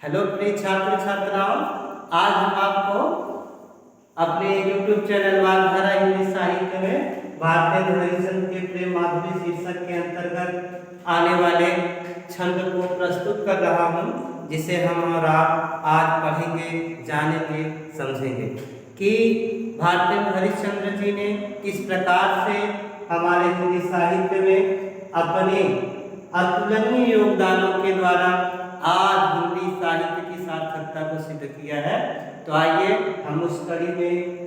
Hello प्रिय छात्र छात्राओं, आज हम आपको अपने YouTube चैनल वाग्धारा हिंदी साहित्य में भारतीय हरिश्चंद्र के प्रेम माधुरी शीर्षक के अंतर्गत आने वाले छंद को प्रस्तुत कर रहा हूँ, जिसे हम और आप आज पढ़ेंगे, जानेंगे, समझेंगे कि भारतीय हरिश्चंद्र जी ने किस प्रकार से हमारे हिंदी साहित्य में अपने अतुलनीय योगदानों के द्वारा आज हिंदी साहित्य की सार्थकता को सिद्ध किया है। तो आइए हम उस कड़ी में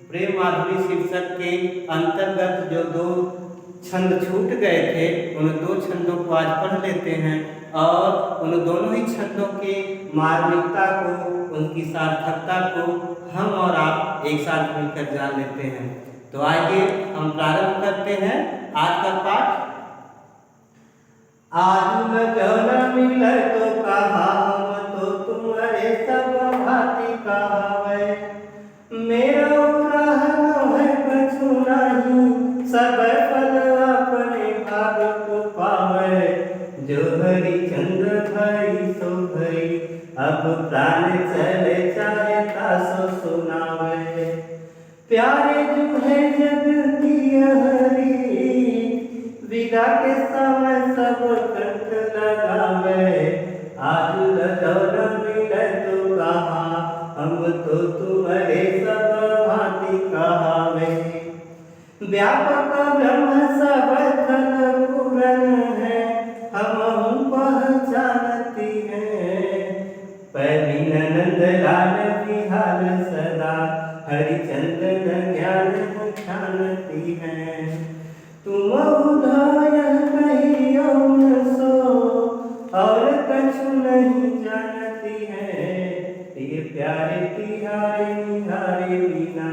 प्रेम माधुरी शीर्षक के अंतर्गत जो दो छंद छूट गए थे, उन दो छंदों को आज पढ़ लेते हैं और उन दोनों ही छंदों के मार्मिकता को, उनकी सार्थकता को हम और आप एक साथ मिलकर जान लेते हैं। तो आइए हम प्रारंभ करते हैं आज का पाठ। आज न मिले तो कहा हम तो तुम्हारे सब भांति कहावे, मेरा उदाहरण है कछु नहीं, सब फल अपने भाग को पावे। जो हरिचंद्र भाई सो भाई, अब प्राण चले चाहे तासो सुनावे। प्यारे जो है जग की हरी, विदा के समय सब कंठ लगावे। आज न मिले तो कहा हम तो तुम्हारे सब भांति कहावे। व्यापक ब्रह्म सब थल पूरन है, हम पहचानती हैं। पैवीन नंद लाल विहार सदा, हरिचंद्र ज्ञान छानती हैं। तुम उधाय कहियो न सो, और कछु नहीं जानती है। ये प्यारे तिहारे निहारे बिना,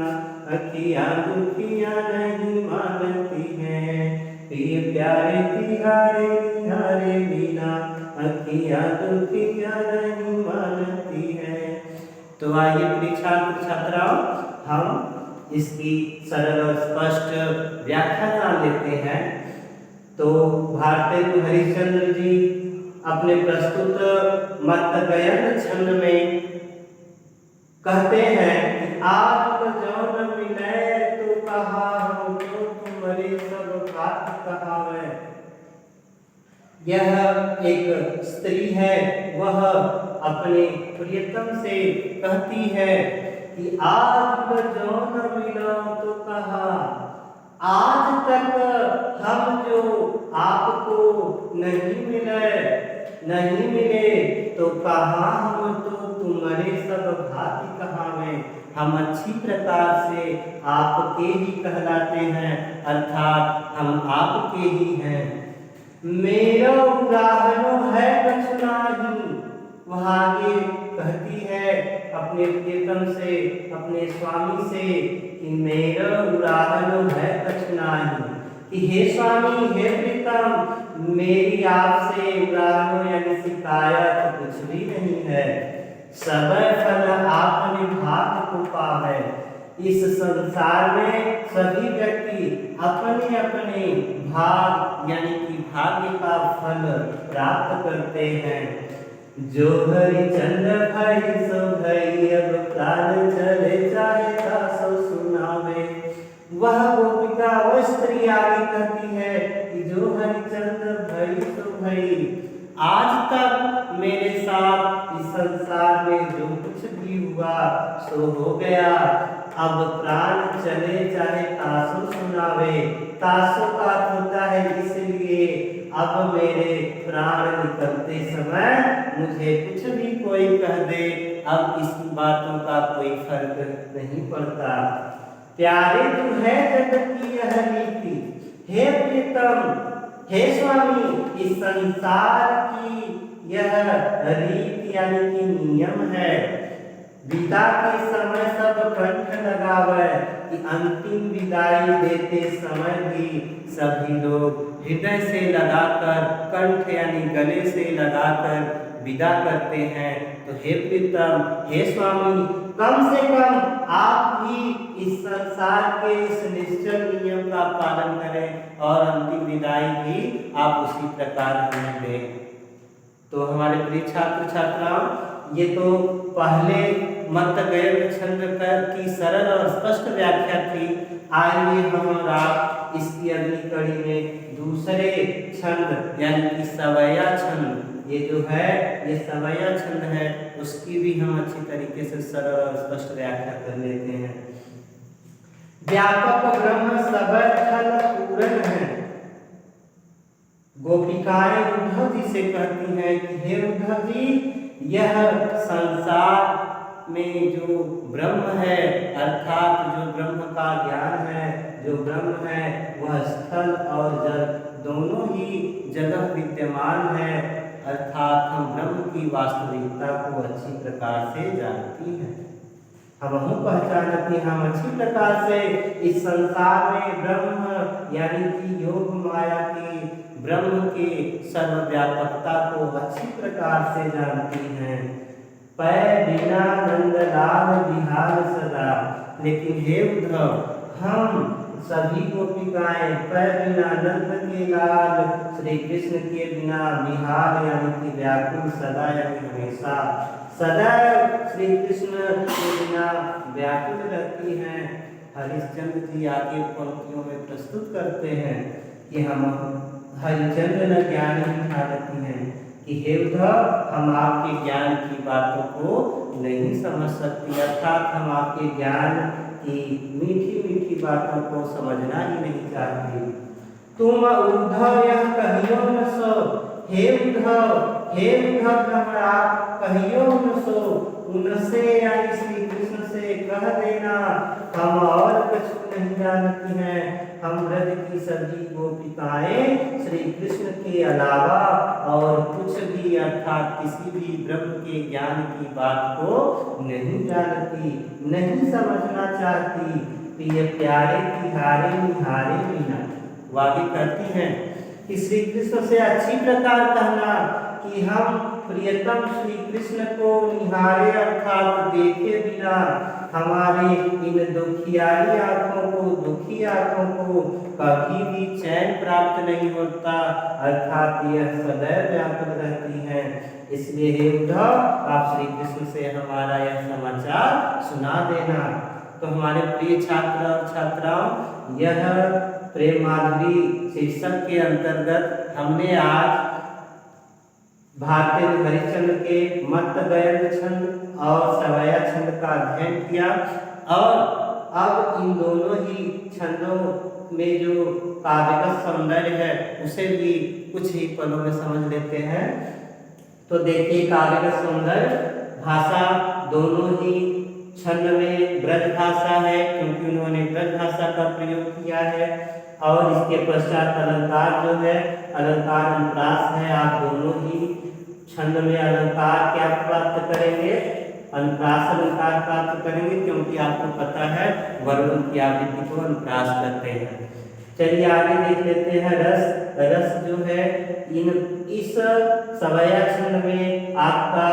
अखियाँ दुखियाँ नहीं मानती हैं। ये प्यारे तिहारे निहारे बिना, अखियाँ दुखियाँ नहीं मानती हैं। तो आइए प्रिय छात्र छात्राओं, हम इसकी सरल और स्पष्ट व्याख्या जान लेते हैं। तो भारतीय हरिश्चंद्र जी अपने प्रस्तुत मतगयन छंद में कहते हैं कि आज जौन मिले तो कहा हम तो तुम्हारे सब भांति कहावे। यह एक स्त्री है, वह अपने प्रियतम से कहती है कि आज जौन मिला तो कहा, आज तक हम जो आपको नहीं मिले तो कहा हम तो तुम्हारे सब भांति कहावे। हम अच्छी प्रकार से आपके ही कहलाते हैं, अर्थात हम आपके ही हैं। मेरा उदाहरण है कछु नहीं, वह आगे कहती है अपने प्रियतम से, अपने स्वामी से कि मेरा उदाहरण है कछु नहीं, कि हे स्वामी, हे प्रीतम, मेरी आपसे उदाहरण यानी शिकायत कुछ भी नहीं है। सब फल आपने भाग को पावे। इस संसार में सभी व्यक्ति अपने अपने भाग यानी कि भाग्य का फल प्राप्त करते हैं। जो हरिचंद्र भाई सो भाई, अब प्राण चले चाहे तासो सुनावे। वह गोपिका, वह स्त्री आगे कहती है कि जो हरिचंद्र भाई सो भाई, आज तक मेरे साथ इस संसार में जो कुछ भी हुआ सो हो गया। अब प्राण चले चाहे तासो सुनावे। तासो का होता है इसलिए अब मेरे प्राण निकलते समय मुझे कुछ भी कोई कह दे, अब इस बातों का कोई फर्क नहीं पड़ता। प्यारे तू है जगत की यह रीति, हे प्रीतम, हे स्वामी, इस संसार की यह रीति यानी कि नियम है। विदा के समय सब कंठ लगावे, कि अंतिम विदाई देते समय भी सभी लोग हृदय से लगाकर, कंठ यानी गले से लगाकर विदा करते हैं। तो हे प्रीतम, हे स्वामी, कम से कम आप भी इस संसार के इस निश्चल नियम का पालन करें और अंतिम विदाई भी आप उसी प्रकार हमें दें। तो हमारे प्रिय छात्र छात्राओं, ये तो पहले मत गयंत छंद की सरल और स्पष्ट व्याख्या थी। आइए हम और आप इसकी अगली कड़ी में दूसरे छंद यानी कि सवैया छंद, ये जो है ये सवैया छंद है, उसकी भी हम अच्छी तरीके से सरल और स्पष्ट व्याख्या कर लेते हैं। व्यापक ब्रह्म सबय फल पूरन है। गोपिकाएं उद्धव जी से कहती हैं कि हे उद्धव जी, यह संसार में जो ब्रह्म है अर्थात जो ब्रह्म का ज्ञान है, जो ब्रह्म है वह स्थल और जल दोनों ही जगह विद्यमान है, अर्थात हम ब्रह्म की वास्तविकता को अच्छी प्रकार से जानती हैं। हम पहचानती, हम अच्छी प्रकार से इस संसार में ब्रह्म यानी कि योग माया की ब्रह्म के सर्वव्यापकता को अच्छी प्रकार से जानती हैं। पै बिना नंदलाल विहार सदा, लेकिन हे उद्धव, हम सभी गोपिकाएं पै बिना नंद के लाल श्री कृष्ण के बिना विहार यानी कि व्याकुल सदा यानी हमेशा सदैव श्री कृष्ण के बिना व्याकुल रहती हैं। हरिश्चंद्र जी आगे पंक्तियों में प्रस्तुत करते हैं कि हम हरिचंद्र न ज्ञान दिखाती हैं कि हे उद्धव, हम आपके ज्ञान की बातों को नहीं समझ सकती, अर्थात हम आपके ज्ञान की मीठी मीठी बातों को समझना ही नहीं चाहती। तुम उद्धव यह कहियो न सो, हे उद्धव आप कहियो न सो, उनसे यानी श्री कृष्ण से कह देना हम और कुछ नहीं जानती हैं। हम ब्रज की सभी गोपिकाएं श्री कृष्ण के अलावा और कुछ भी अर्थात किसी भी ब्रह्म के ज्ञान की बात को नहीं जानती, नहीं समझना चाहती। प्रिय प्यारे तिहारे निहारे बिना, वादी करती हैं कि श्री कृष्ण से अच्छी प्रकार कहना कि हम प्रियतम श्री कृष्ण को निहारे अर्थात देखे बिना हमारे इन दुखियारी आंखों को, दुखी आंखों को कभी भी चैन प्राप्त नहीं होता, अर्थात यह सदैव व्याकुल रहती हैं। इसलिए हे उद्धव, आप श्री कृष्ण से हमारा यह समाचार सुना देना। तो हमारे प्रिय छात्र और छात्राओं, यह प्रेम माधुरी शीर्षक के अंतर्गत हमने आज भारतीय हरिश्चंद्र के मत गयंत छंद और सवैया छंद का अध्ययन किया और अब इन दोनों ही छंदों में जो काव्यगत सौंदर्य है उसे भी कुछ ही पलों में समझ लेते हैं। तो देखिए, काव्यगत सौंदर्य भाषा दोनों ही छंद में ब्रज भाषा है क्योंकि उन्होंने ब्रज भाषा का प्रयोग किया है, और इसके पश्चात अलंकार जो है, अलंकार अनुप्रास है। आप दोनों ही छंद में अलंकार क्या प्राप्त करेंगे, अनुप्रास अलंकार प्राप्त करेंगे, क्योंकि आपको पता है वर्णों की आवृत्ति को अनुप्रास करते हैं। चलिए आगे देख लेते हैं रस जो है इस सवैया छंद में आपका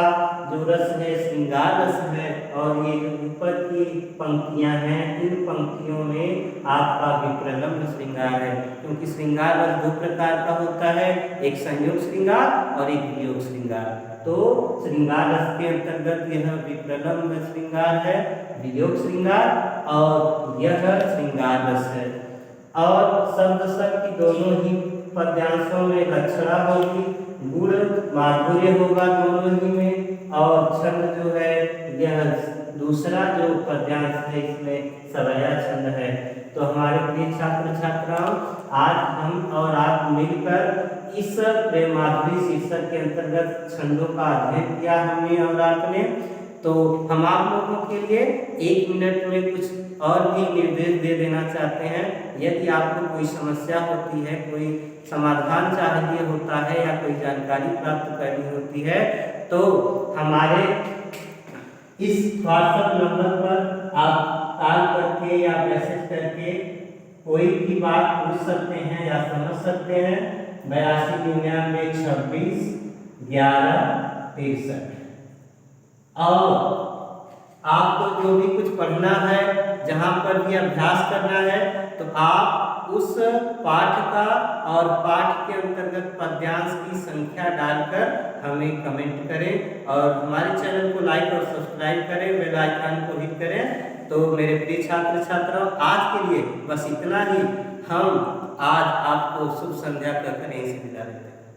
जो रस है श्रृंगार रस है, और ये जो ऊपर की पंक्तियां हैं इन पंक्तियों में आपका विप्रलंब श्रृंगार है, क्योंकि श्रृंगार रस दो प्रकार का होता है, एक संयोग श्रृंगार और एक वियोग श्रृंगार। तो श्रृंगार रस के अंतर्गत यह विप्रलंब श्रृंगार है, वियोग श्रृंगार, और यह श्रृंगार रस है। और शब्द की दोनों ही पद्यांशों में लक्षणा होगी, गुण माधुर्य होगा दोनों ही में, और छंद जो है यह दूसरा जो पद्यांश है इसमें सवैया छंद है। तो हमारे प्रिय छात्र छात्राओं, आज हम और आप मिलकर इस प्रेम माधुरी शीर्षक के अंतर्गत छंदों का अध्ययन किया हमने और आपने। तो हम आप लोगों के लिए 1 मिनट में कुछ और भी निर्देश दे देना चाहते हैं। यदि आपको कोई समस्या होती है, कोई समाधान चाहिए होता है या कोई जानकारी प्राप्त करनी होती है, तो हमारे इस व्हाट्सएप नंबर पर आप कॉल करके या मैसेज करके कोई भी बात पूछ सकते हैं या समझ सकते हैं। 8299 26 11 63। और आपको जो भी कुछ पढ़ना है, जहाँ पर भी अभ्यास करना है, तो आप उस पाठ का और पाठ के अंतर्गत पद्यांश की संख्या डालकर हमें कमेंट करें और हमारे चैनल को लाइक और सब्सक्राइब करें, बेल आइकन को हिट करें। तो मेरे प्रिय छात्र छात्राओं, आज के लिए बस इतना ही। हम आज आपको शुभ संध्या कहकर यहीं से विदा लेते हैं।